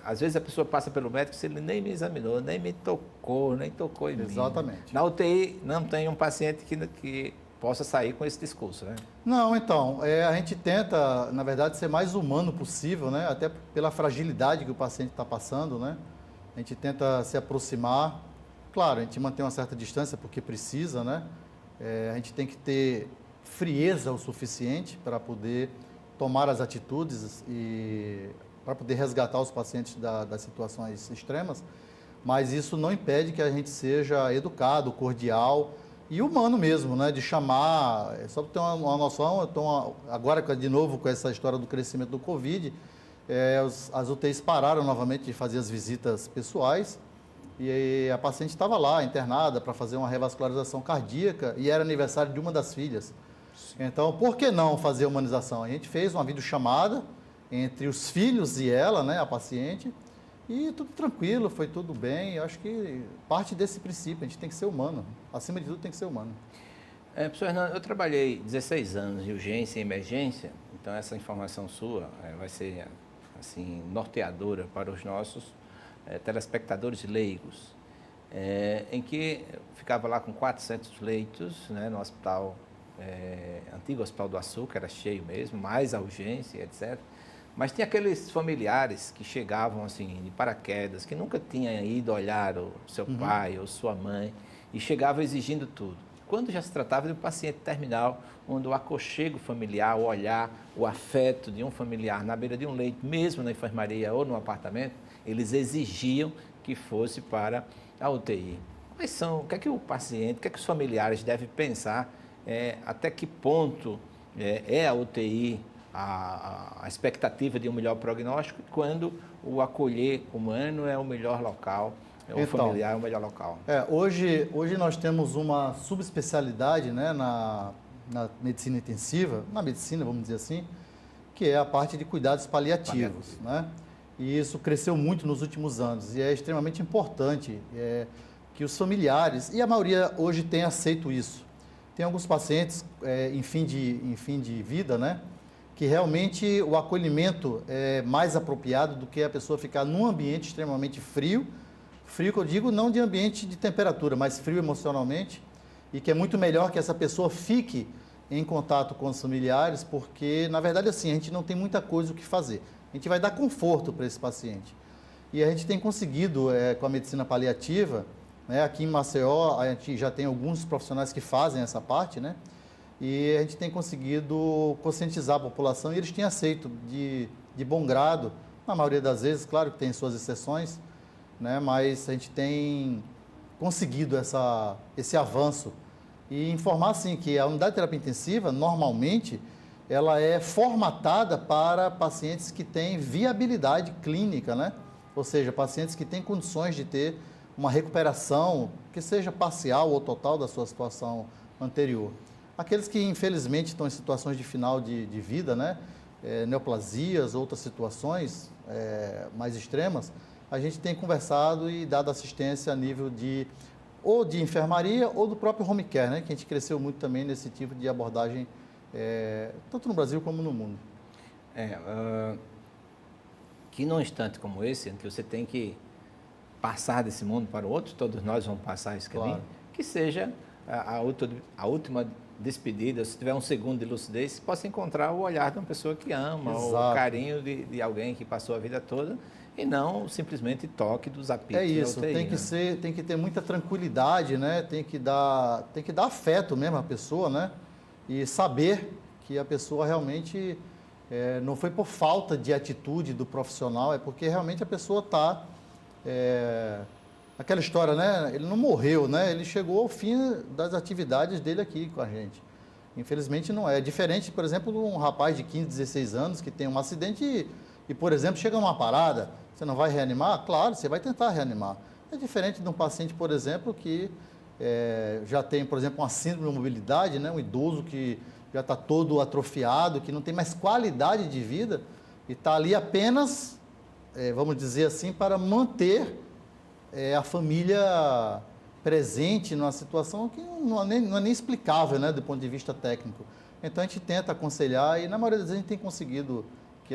às vezes a pessoa passa pelo médico e ele nem me examinou, nem me tocou, nem tocou em mim. Exatamente. Na UTI não tem um paciente que possa sair com esse discurso, né? Não, então, a gente tenta, na verdade, ser mais humano possível, né? Até pela fragilidade que o paciente está passando, né? A gente tenta se aproximar. Claro, a gente mantém uma certa distância porque precisa, né? A gente tem que ter frieza o suficiente para poder tomar as atitudes e para poder resgatar os pacientes das situações extremas, mas isso não impede que a gente seja educado, cordial e humano mesmo, né? De chamar, só para ter uma noção, agora de novo com essa história do crescimento do Covid, as UTIs pararam novamente de fazer as visitas pessoais e a paciente estava lá internada para fazer uma revascularização cardíaca e era aniversário de uma das filhas. Então, por que não fazer a humanização? A gente fez uma videochamada entre os filhos e ela, né, a paciente, e tudo tranquilo, foi tudo bem. Eu acho que parte desse princípio, a gente tem que ser humano. Acima de tudo, tem que ser humano. Professor Hernando, eu trabalhei 16 anos em urgência e emergência, então essa informação sua vai ser assim, norteadora para os nossos telespectadores leigos, em que eu ficava lá com 400 leitos, né, no hospital, antigo Hospital do Açúcar, era cheio mesmo, mais a urgência, etc. Mas tinha aqueles familiares que chegavam assim, de paraquedas, que nunca tinham ido olhar o seu pai ou sua mãe, e chegavam exigindo tudo. Quando já se tratava de um paciente terminal, onde o aconchego familiar, o olhar, o afeto de um familiar na beira de um leito, mesmo na enfermaria ou no apartamento, eles exigiam que fosse para a UTI. O que é que o paciente, o que é que os familiares devem pensar, até que ponto é a UTI a expectativa de um melhor prognóstico, quando o acolher humano é o melhor local, o familiar é o melhor local. Hoje nós temos uma subespecialidade, né, na medicina intensiva, na medicina, vamos dizer assim, que é a parte de cuidados paliativos, né? E isso cresceu muito nos últimos anos e é extremamente importante que os familiares, e a maioria hoje tem aceito isso, Tem alguns pacientes em fim de vida, né? Que realmente o acolhimento é mais apropriado do que a pessoa ficar num ambiente extremamente frio. Frio que eu digo não de ambiente de temperatura, mas frio emocionalmente. E que é muito melhor que essa pessoa fique em contato com os familiares, porque, na verdade, assim, a gente não tem muita coisa o que fazer. A gente vai dar conforto para esse paciente. E a gente tem conseguido, com a medicina paliativa, né, aqui em Maceió, a gente já tem alguns profissionais que fazem essa parte, né? E a gente tem conseguido conscientizar a população e eles têm aceito de bom grado, na maioria das vezes, claro que tem suas exceções, né? Mas a gente tem conseguido esse avanço. E informar, assim, que a unidade de terapia intensiva, normalmente, ela é formatada para pacientes que têm viabilidade clínica, né? Ou seja, pacientes que têm condições de ter uma recuperação, que seja parcial ou total da sua situação anterior. Aqueles que, infelizmente, estão em situações de final de vida, né? Neoplasias, outras situações mais extremas, a gente tem conversado e dado assistência a nível ou de enfermaria ou do próprio home care, né? Que a gente cresceu muito também nesse tipo de abordagem, tanto no Brasil como no mundo. Que num instante como esse, em que você tem que passar desse mundo para o outro, todos nós vamos passar esse caminho, claro. Que seja a última despedida, se tiver um segundo de lucidez, possa encontrar o olhar de uma pessoa que ama, exato. O carinho de alguém que passou a vida toda, e não simplesmente toque dos apitos. É isso, UTI, tem que ter muita tranquilidade, né? Tem que dar afeto mesmo à pessoa, né? E saber que a pessoa realmente não foi por falta de atitude do profissional, é porque realmente a pessoa está... aquela história, né? Ele não morreu, né? Ele chegou ao fim das atividades dele aqui com a gente. Infelizmente não é. É diferente, por exemplo, de um rapaz de 15, 16 anos que tem um acidente e, por exemplo, chega numa parada, você não vai reanimar? Claro, você vai tentar reanimar. É diferente de um paciente, por exemplo, que já tem, por exemplo, uma síndrome de mobilidade, né? Um idoso que já está todo atrofiado, que não tem mais qualidade de vida e está ali apenas, vamos dizer assim, para manter a família presente numa situação que não é nem explicável, né, do ponto de vista técnico. Então, a gente tenta aconselhar e, na maioria das vezes, a gente tem conseguido que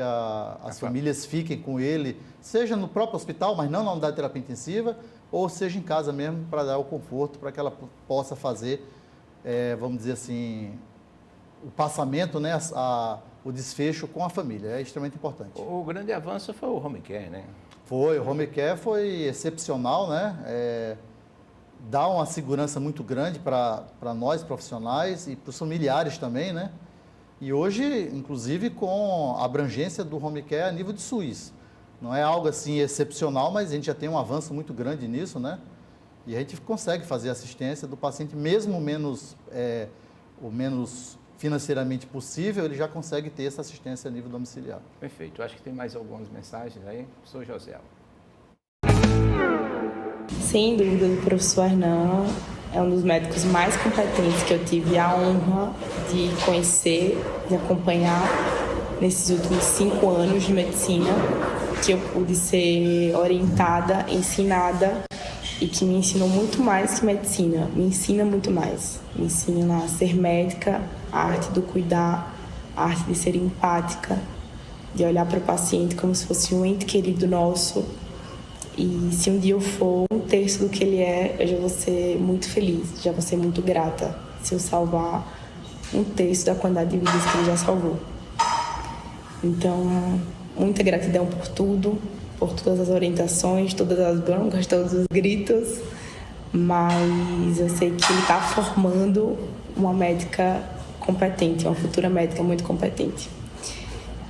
as famílias fiquem com ele, seja no próprio hospital, mas não na unidade de terapia intensiva, ou seja em casa mesmo, para dar o conforto, para que ela possa fazer, vamos dizer assim, o passamento, né, o desfecho com a família. É extremamente importante. O grande avanço foi o home care, né? O home care foi excepcional, né? Dá uma segurança muito grande para nós profissionais e para os familiares também, né? E hoje, inclusive, com a abrangência do home care a nível de SUS. Não é algo assim excepcional, mas a gente já tem um avanço muito grande nisso, né? E a gente consegue fazer assistência do paciente, mesmo menos financeiramente possível, ele já consegue ter essa assistência a nível domiciliar. Perfeito. Eu acho que tem mais algumas mensagens aí. Professor José. Sem dúvida, o professor Hernan é um dos médicos mais competentes que eu tive a honra de conhecer, de acompanhar nesses últimos 5 anos de medicina, que eu pude ser orientada, ensinada e que me ensinou muito mais que medicina, me ensina muito mais. Me ensina a ser médica, a arte do cuidar, a arte de ser empática, de olhar para o paciente como se fosse um ente querido nosso. E se um dia eu for 1/3 do que ele é, eu já vou ser muito feliz, já vou ser muito grata se eu salvar 1/3 da quantidade de vidas que ele já salvou. Então, muita gratidão por tudo, por todas as orientações, todas as broncas, todos os gritos, mas eu sei que ele está formando uma médica competente, uma futura médica muito competente.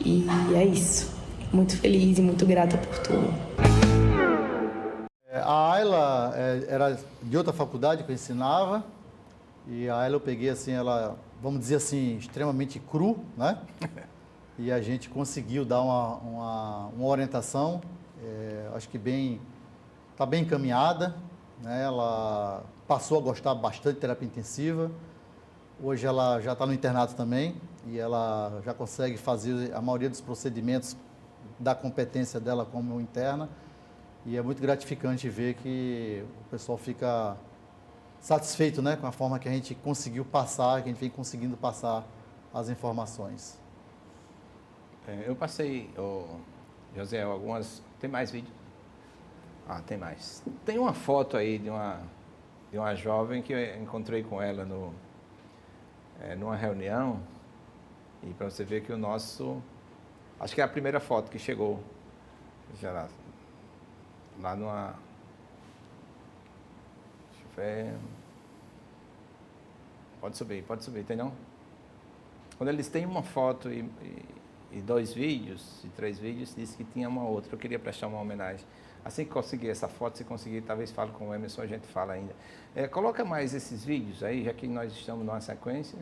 E é isso. Muito feliz e muito grata por tudo. A Ayla era de outra faculdade que eu ensinava, e a Ayla eu peguei assim, ela, vamos dizer assim, extremamente cru, né? E a gente conseguiu dar uma orientação, acho que está bem encaminhada, né? Ela passou a gostar bastante de terapia intensiva. Hoje ela já está no internato também e ela já consegue fazer a maioria dos procedimentos da competência dela como interna. E é muito gratificante ver que o pessoal fica satisfeito, né, com a forma que a gente conseguiu passar, que a gente vem conseguindo passar as informações. Eu passei, José, algumas... Tem mais vídeo? Ah, tem mais. Tem uma foto aí de uma jovem que eu encontrei com ela numa reunião, e para você ver que o nosso... Acho que é a primeira foto que chegou já lá numa... Deixa eu ver... Pode subir, tem não? Quando eles têm uma foto e 2 vídeos, e 3 vídeos, disse que tinha uma outra. Eu queria prestar uma homenagem. Assim que conseguir essa foto, se conseguir, talvez fale com o Emerson, a gente fala ainda. Coloca mais esses vídeos aí, já que nós estamos numa sequência.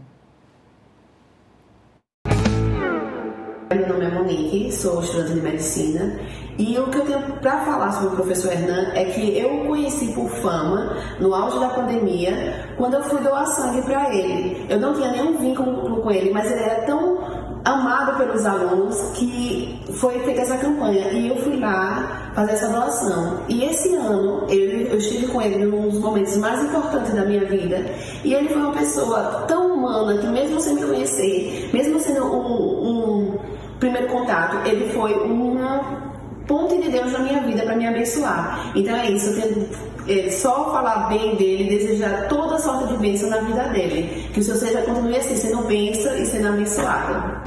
Meu nome é Monique, sou estudante de medicina, e o que eu tenho para falar sobre o professor Hernan é que eu o conheci por fama no auge da pandemia, quando eu fui doar sangue para ele. Eu não tinha nenhum vínculo com ele, mas ele era tão amado pelos alunos que foi feita essa campanha e eu fui lá fazer essa doação. E esse ano eu estive com ele num dos momentos mais importantes da minha vida, e ele foi uma pessoa tão humana que, mesmo sem me conhecer, mesmo sendo um primeiro contato, ele foi uma ponte de Deus na minha vida para me abençoar. Então é isso, eu tenho só falar bem dele, desejar toda sorte de bênção na vida dele, que o seu seja continue assim, sendo bênção e sendo abençoado.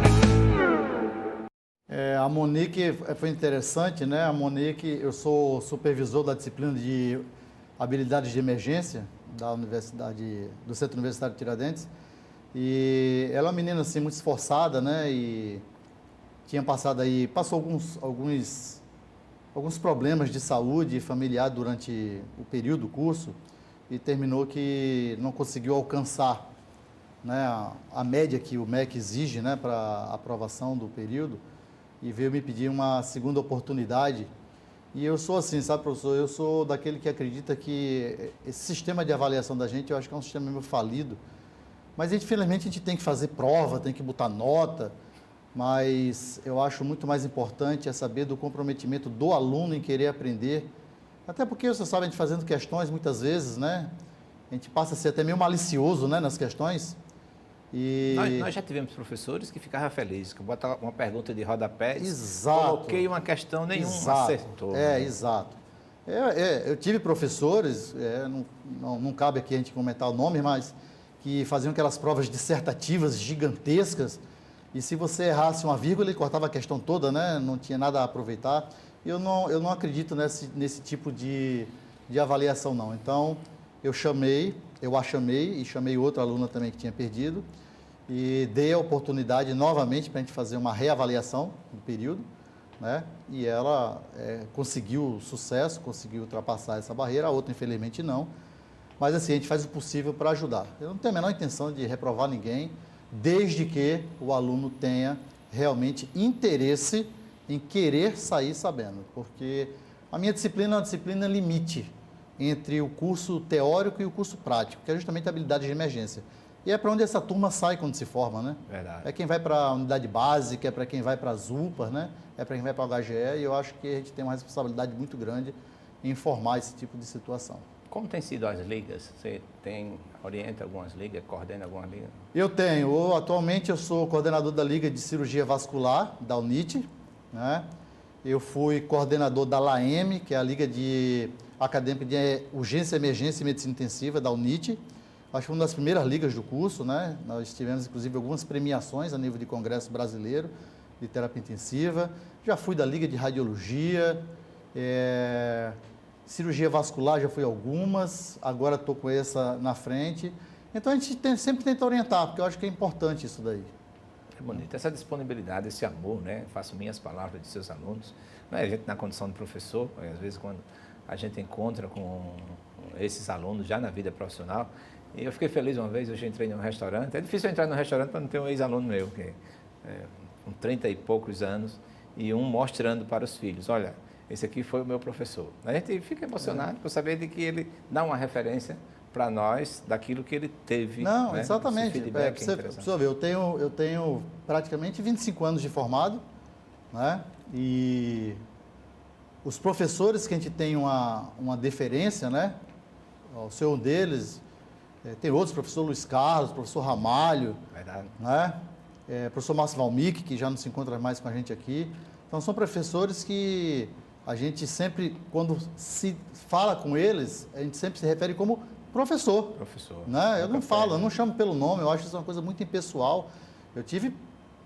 A Monique foi interessante, né? A Monique, eu sou supervisor da disciplina de habilidades de emergência do Centro Universitário de Tiradentes, e ela é uma menina assim muito esforçada, né? E passou alguns problemas de saúde familiar durante o período do curso, e terminou que não conseguiu alcançar, né, a média que o MEC exige, né, para aprovação do período, e veio me pedir uma segunda oportunidade. E eu sou assim, sabe, professor, eu sou daquele que acredita que esse sistema de avaliação da gente, eu acho que é um sistema meio falido, mas infelizmente a gente tem que fazer prova, tem que botar nota, mas eu acho muito mais importante saber do comprometimento do aluno em querer aprender, até porque, você sabe, a gente fazendo questões muitas vezes, né, a gente passa a ser até meio malicioso, né, nas questões. E... Nós já tivemos professores que ficavam felizes, que botavam uma pergunta de rodapé, exato, coloquei uma questão, nenhum acertou. Exato. Eu tive professores, não cabe aqui a gente comentar o nome, mas que faziam aquelas provas dissertativas gigantescas, e se você errasse uma vírgula, ele cortava a questão toda, né? Não tinha nada a aproveitar. Eu não acredito nesse tipo de avaliação, não. Então, eu a chamei e chamei outra aluna também que tinha perdido, e dei a oportunidade novamente para a gente fazer uma reavaliação do período, né? E ela conseguiu sucesso, conseguiu ultrapassar essa barreira, a outra infelizmente não, mas assim, a gente faz o possível para ajudar. Eu não tenho a menor intenção de reprovar ninguém, desde que o aluno tenha realmente interesse em querer sair sabendo, porque a minha disciplina é uma disciplina limite entre o curso teórico e o curso prático, que é justamente a habilidade de emergência. E é para onde essa turma sai quando se forma, né? Verdade. É quem vai para a unidade básica, é para quem vai para as UPAs, né? É para quem vai para o HGE, e eu acho que a gente tem uma responsabilidade muito grande em formar esse tipo de situação. Como tem sido as ligas? Você orienta algumas ligas, coordena algumas ligas? Atualmente eu sou coordenador da Liga de Cirurgia Vascular, da UNIT, né? Eu fui coordenador da LAEM, que é a Liga Acadêmica de Urgência, Emergência e Medicina Intensiva, da UNIT. Acho que foi uma das primeiras ligas do curso, né? Nós tivemos, inclusive, algumas premiações a nível de Congresso Brasileiro de Terapia Intensiva. Já fui da Liga de Radiologia, cirurgia vascular já fui algumas, agora estou com essa na frente. Então, a gente sempre tenta orientar, porque eu acho que é importante isso daí. É bonito, essa disponibilidade, esse amor, né? Faço minhas palavras de seus alunos. Não é a gente na condição de professor, às vezes quando a gente encontra com esses alunos já na vida profissional. E eu fiquei feliz uma vez, hoje entrei num restaurante. É difícil entrar num restaurante para não ter um ex-aluno meu, que com 30 e poucos anos, e um mostrando para os filhos, olha, esse aqui foi o meu professor. A gente fica emocionado por saber de que ele dá uma referência para nós daquilo que ele teve. Não, né? exatamente. Precisa ver, eu tenho praticamente 25 anos de formado, né? E os professores que a gente tem uma deferência, né? O seu deles, Tem outros, professor Luiz Carlos, professor Ramalho, Verdade. né? Professor Márcio Valmic, que já não se encontra mais com a gente aqui. Então, são professores que a gente sempre, quando se fala com eles, a gente sempre se refere como professor. Professor. Né? Eu não falo, eu né? não chamo pelo nome, eu acho isso uma coisa muito impessoal. Eu tive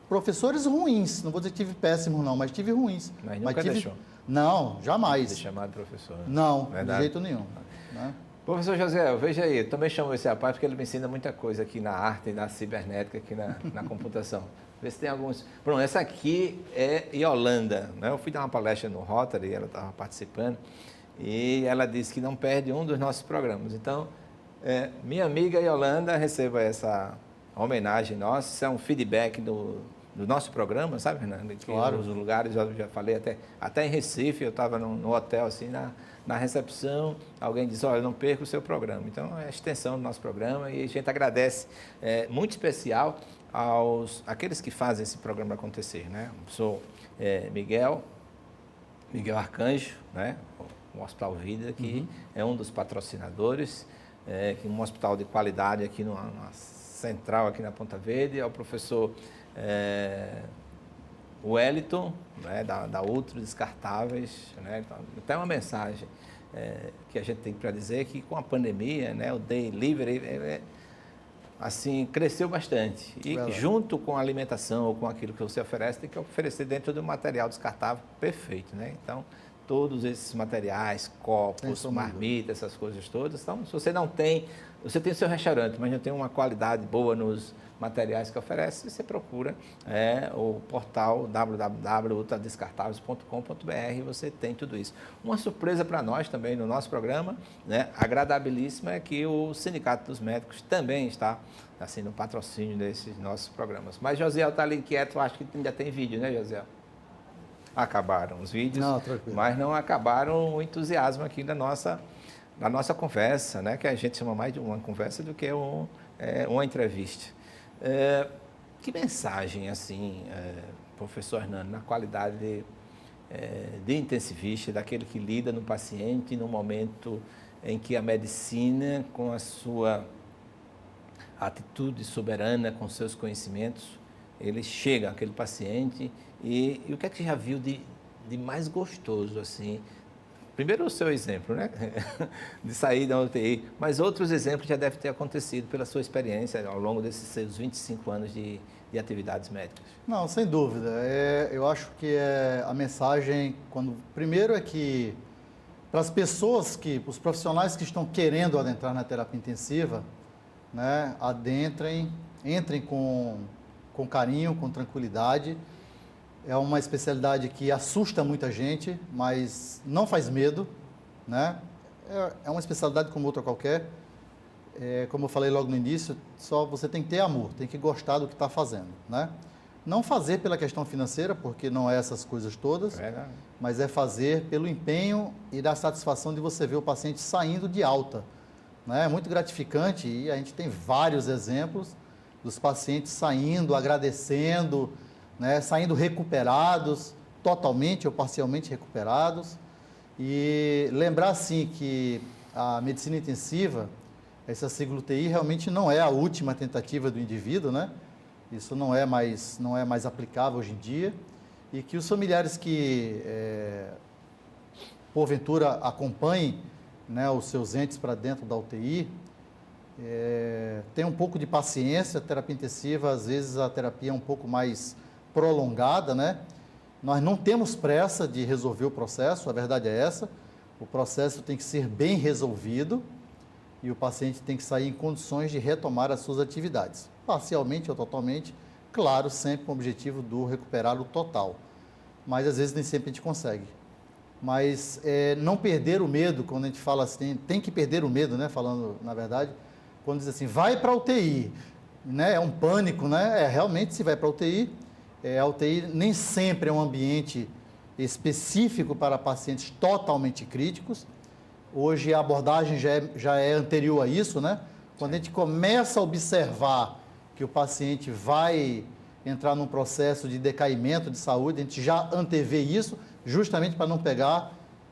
professores ruins, não vou dizer que tive péssimos não, mas tive ruins. Mas nunca deixou. Não, jamais. De chamar de professor. Não, Verdade. de jeito nenhum. Né? Professor José, veja aí, eu também chamo esse rapaz porque ele me ensina muita coisa aqui na arte, na cibernética, aqui na computação. Vê se tem alguns... Pronto, essa aqui é Yolanda, né? Eu fui dar uma palestra no Rotary, ela estava participando, e ela disse que não perde um dos nossos programas. Então, minha amiga Yolanda, receba essa homenagem nossa, isso é um feedback do nosso programa, sabe, Fernando? Que claro. Nos lugares, eu já falei, até em Recife, eu estava no hotel, assim, na recepção, alguém diz, olha, não perca o seu programa. Então, é a extensão do nosso programa e a gente agradece, muito especial, aqueles que fazem esse programa acontecer, né? O professor Miguel Arcanjo, né? O Hospital Vida, que é um dos patrocinadores, que é um hospital de qualidade aqui na central, aqui na Ponta Verde, é o professor Wellington, né, da Ultra Descartáveis, né? Então, tem uma mensagem que a gente tem para dizer que com a pandemia, né, o delivery assim, cresceu bastante. E junto com a alimentação ou com aquilo que você oferece, tem que oferecer dentro do material descartável perfeito, né? Então, todos esses materiais, copos, marmitas, essas coisas todas. Então, se você não tem, você tem o seu restaurante, mas não tem uma qualidade boa nos materiais que oferece, você procura o portal www.ultradescartáveis.com.br, você tem tudo isso. Uma surpresa para nós também no nosso programa, né, agradabilíssima, é que o Sindicato dos Médicos também está assim, no patrocínio desses nossos programas. Mas Josiel está ali inquieto, acho que ainda tem vídeo, né, Josiel? Acabaram os vídeos, mas não acabaram o entusiasmo aqui da nossa conversa, né? Que a gente chama mais de uma conversa do que uma entrevista. Que mensagem, assim, professor Hernando, na qualidade de intensivista, daquele que lida no paciente no momento em que a medicina, com a sua atitude soberana, com seus conhecimentos, ele chega àquele paciente e o que é que você já viu de mais gostoso, assim? Primeiro o seu exemplo, né? De sair da UTI, mas outros exemplos já devem ter acontecido pela sua experiência ao longo desses seus 25 anos de atividades médicas. Não, sem dúvida. Eu acho que a mensagem, primeiro é que para as pessoas os profissionais que estão querendo adentrar na terapia intensiva, né, entrem com carinho, com tranquilidade. É uma especialidade que assusta muita gente, mas não faz medo, né? É uma especialidade como outra qualquer. Como eu falei logo no início, só você tem que ter amor, tem que gostar do que está fazendo, né? Não fazer pela questão financeira, porque não é essas coisas todas, mas é fazer pelo empenho e da satisfação de você ver o paciente saindo de alta, né? É muito gratificante e a gente tem vários exemplos dos pacientes saindo, agradecendo, né, saindo recuperados, totalmente ou parcialmente recuperados. E lembrar, assim, que a medicina intensiva, essa sigla UTI, realmente não é a última tentativa do indivíduo, né? Isso não é mais aplicável hoje em dia. E que os familiares que, porventura, acompanhem, né, os seus entes para dentro da UTI, tenham um pouco de paciência. A terapia intensiva, às vezes, a terapia é um pouco mais prolongada, né? Nós não temos pressa de resolver o processo, a verdade é essa. O processo tem que ser bem resolvido e o paciente tem que sair em condições de retomar as suas atividades, parcialmente ou totalmente, claro, sempre com o objetivo do recuperar o total. Mas às vezes nem sempre a gente consegue. Mas não perder o medo, quando a gente fala assim, tem que perder o medo, né? Falando na verdade, quando diz assim, vai para a UTI, né? É um pânico, né? Realmente, se vai para a UTI, a UTI nem sempre é um ambiente específico para pacientes totalmente críticos. Hoje a abordagem já é anterior a isso, né? Quando a gente começa a observar que o paciente vai entrar num processo de decaimento de saúde, a gente já antevê isso, justamente para não pegar,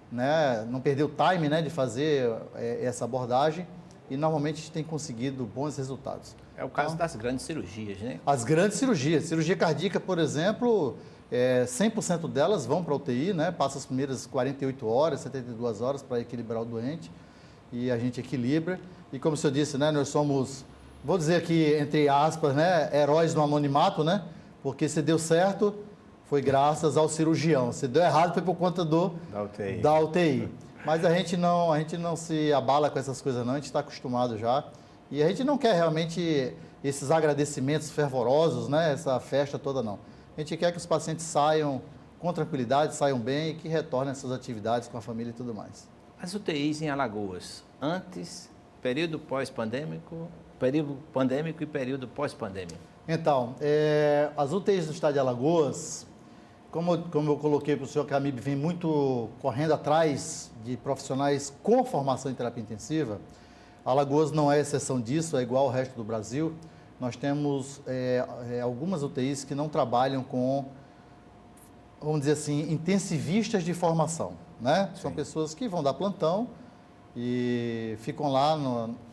né, não perder o time, né, de fazer essa abordagem. e normalmente a gente tem conseguido bons resultados. É o caso das grandes cirurgias, né? As grandes cirurgias. Cirurgia cardíaca, por exemplo, 100% delas vão para a UTI, né? Passa as primeiras 48 horas, 72 horas para equilibrar o doente e a gente equilibra. E como o senhor disse, né? Nós somos, vou dizer aqui, entre aspas, né? Heróis do anonimato, né? Porque se deu certo, foi graças ao cirurgião. Se deu errado, foi por conta da UTI. Mas a gente não se abala com essas coisas, não. A gente está acostumado já. E a gente não quer realmente esses agradecimentos fervorosos, né? Essa festa toda, não. A gente quer que os pacientes saiam com tranquilidade, saiam bem e que retornem às suas atividades com a família e tudo mais. As UTIs em Alagoas, antes, período pós-pandêmico, período pandêmico e período pós-pandêmico. Então, as UTIs do estado de Alagoas, como eu coloquei para o senhor, que a AMIB vem muito correndo atrás de profissionais com formação em terapia intensiva, Alagoas não é exceção disso, é igual ao resto do Brasil. Nós temos algumas UTIs que não trabalham com, vamos dizer assim, intensivistas de formação, né? Sim. São pessoas que vão dar plantão e ficam lá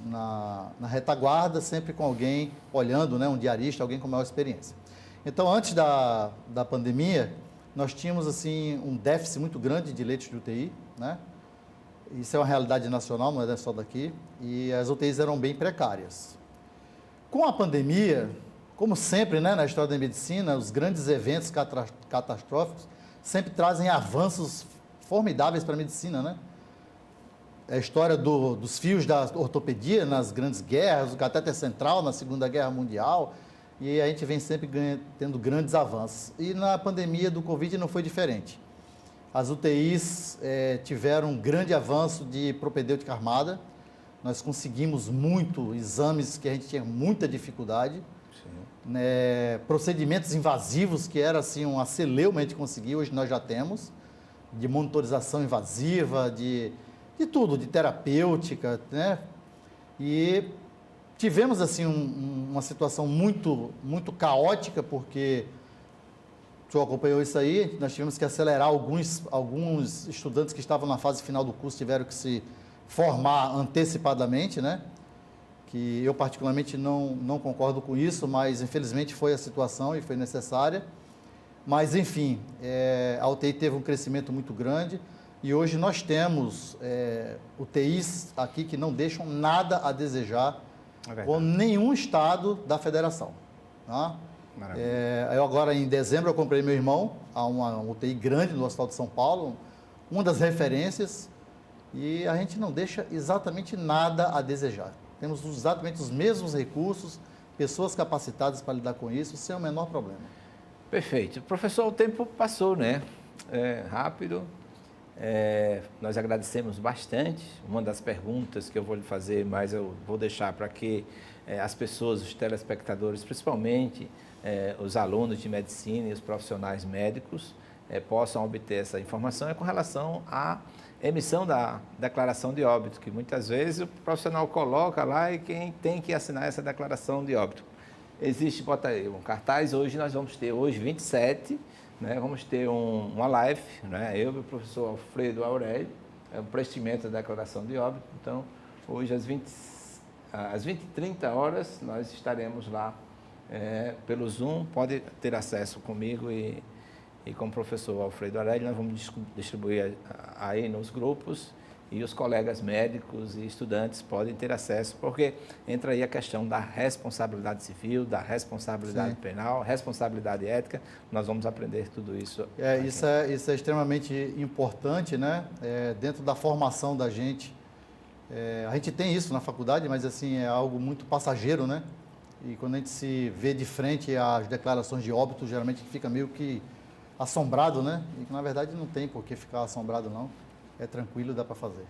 na retaguarda, sempre com alguém olhando, né? Um diarista, alguém com maior experiência. Então, antes da pandemia, nós tínhamos assim um déficit muito grande de leitos de UTI, né? Isso é uma realidade nacional, não é só daqui, e as UTIs eram bem precárias. Com a pandemia, como sempre, né, na história da medicina, os grandes eventos catastróficos sempre trazem avanços formidáveis para a medicina, né? A história dos fios da ortopedia nas grandes guerras, o catéter central na Segunda Guerra Mundial, e a gente vem sempre tendo grandes avanços. E na pandemia do Covid não foi diferente. As UTIs tiveram um grande avanço de propedêutica armada. Nós conseguimos exames que a gente tinha muita dificuldade. Né, procedimentos invasivos, que era assim uma celeuma, a gente conseguiu, hoje nós já temos, de monitorização invasiva, de tudo, de terapêutica, né? E tivemos assim uma situação muito, muito caótica, porque o senhor acompanhou isso aí, nós tivemos que acelerar alguns estudantes que estavam na fase final do curso, tiveram que se formar antecipadamente, né? Que eu particularmente não concordo com isso, mas infelizmente foi a situação e foi necessária. Mas enfim, a UTI teve um crescimento muito grande e hoje nós temos UTIs aqui que não deixam nada a desejar com nenhum estado da federação. Tá? Eu agora, em dezembro, eu comprei meu irmão a uma UTI grande no Hospital de São Paulo, uma das referências, e a gente não deixa exatamente nada a desejar. Temos exatamente os mesmos recursos, pessoas capacitadas para lidar com isso, sem o menor problema. Perfeito. Professor, o tempo passou, né? Rápido. Nós agradecemos bastante. Uma das perguntas que eu vou lhe fazer, mas eu vou deixar para que as pessoas, os telespectadores, principalmente os alunos de medicina e os profissionais médicos, possam obter essa informação, é com relação à emissão da declaração de óbito, que muitas vezes o profissional coloca lá e quem tem que assinar essa declaração de óbito. Existe, bota aí, um cartaz, hoje nós vamos ter, hoje 27, né, vamos ter uma live, né, eu e o professor Alfredo Aurélio, um preenchimento da declaração de óbito. Então, hoje às 20h30 nós estaremos lá pelo Zoom, pode ter acesso comigo e com o professor Alfredo Aurélio. Nós vamos distribuir aí nos grupos e os colegas médicos e estudantes podem ter acesso, porque entra aí a questão da responsabilidade civil, da responsabilidade penal, responsabilidade ética. Nós vamos aprender tudo isso. Isso é extremamente importante, né? Dentro da formação da gente. A gente tem isso na faculdade, mas assim, é algo muito passageiro, né? E quando a gente se vê de frente às declarações de óbito, geralmente a gente fica meio que assombrado, né? E que na verdade não tem por que ficar assombrado, não. É tranquilo, dá para fazer.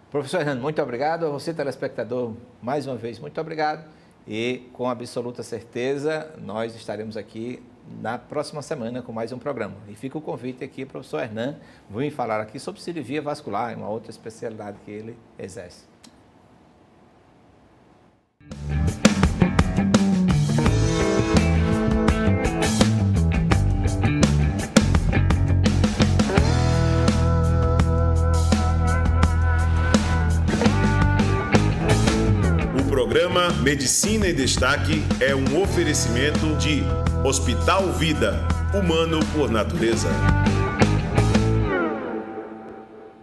Professor Hernando, muito obrigado. A você, telespectador, mais uma vez, muito obrigado. E com absoluta certeza, nós estaremos aqui na próxima semana com mais um programa. E fica o convite aqui, professor Hernando, vem falar aqui sobre cirurgia vascular, uma outra especialidade que ele exerce. programa Medicina em Destaque é um oferecimento de Hospital Vida, humano por natureza.